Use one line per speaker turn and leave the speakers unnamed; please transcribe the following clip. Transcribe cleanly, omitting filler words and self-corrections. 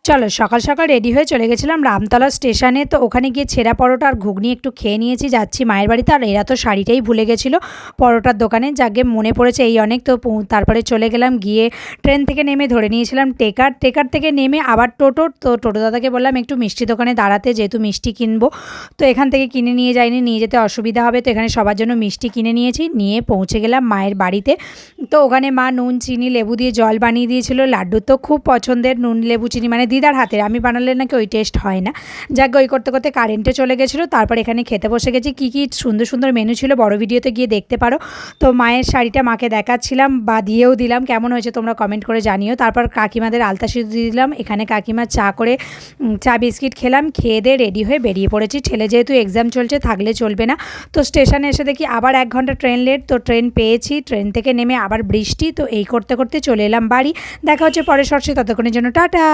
চলো সকাল সকাল রেডি হয়ে চলে গেছিলাম রামতলা স্টেশনে। তো ওখানে গিয়ে ছেঁড়া পরোটা আর ঘুগনি একটু খেয়ে নিয়েছি, যাচ্ছি মায়ের বাড়িতে। আর এরা তো শাড়িটাই ভুলে গেছিলো পরোটার দোকানে, যাকে মনে পড়েছে এই অনেক। তো তারপরে চলে গেলাম, গিয়ে ট্রেন থেকে নেমে ধরে নিয়েছিলাম টেকার থেকে নেমে আবার টোটো। তো টোটো দাদাকে বললাম একটু মিষ্টি দোকানে দাঁড়াতে, যেহেতু মিষ্টি কিনবো। তো এখান থেকে কিনে নিয়ে যাইনি, নিয়ে যেতে অসুবিধা হবে। তো এখানে সবার জন্য মিষ্টি কিনে নিয়েছি, নিয়ে পৌঁছে গেলাম মায়ের বাড়িতে। তো ওখানে মা নুন চিনি লেবু দিয়ে জল বানিয়ে দিয়েছিল। লাড্ডু তো খুব পছন্দের, নুন লেবু চিনি, মানে দিদার হাতের। আমি বানালে নাকি ওই টেস্ট হয় না। যাকে ওই করতে করতে কারেন্টে চলে গেছিলো। তারপর এখানে খেতে বসে গেছি। কী কী সুন্দর সুন্দর মেনু ছিল বড় ভিডিওতে গিয়ে দেখতে পারো। তো মায়ের শাড়িটা মাকে দেখাচ্ছিলাম বা দিয়েও দিলাম, কেমন হয়েছে তোমরা কমেন্ট করে জানিও। তারপর কাকিমাদের আলতা সিঁদুর দিয়ে দিলাম। এখানে কাকিমা চা বিস্কিট খেলাম, খেয়ে দিয়ে রেডি হয়ে বেরিয়ে পড়েছি। ছেলে যেহেতু এক্সাম চলছে, থাকলে চলবে না। তো স্টেশনে এসে দেখি আবার 1 ঘন্টা ট্রেন লেট। তো ট্রেন পেয়েছি, ট্রেন থেকে নেমে আবার বৃষ্টি। তো এই করতে করতে চলে এলাম বাড়ি। দেখা হচ্ছে পরের শর্টসে, ততক্ষণের জন্য টাটা।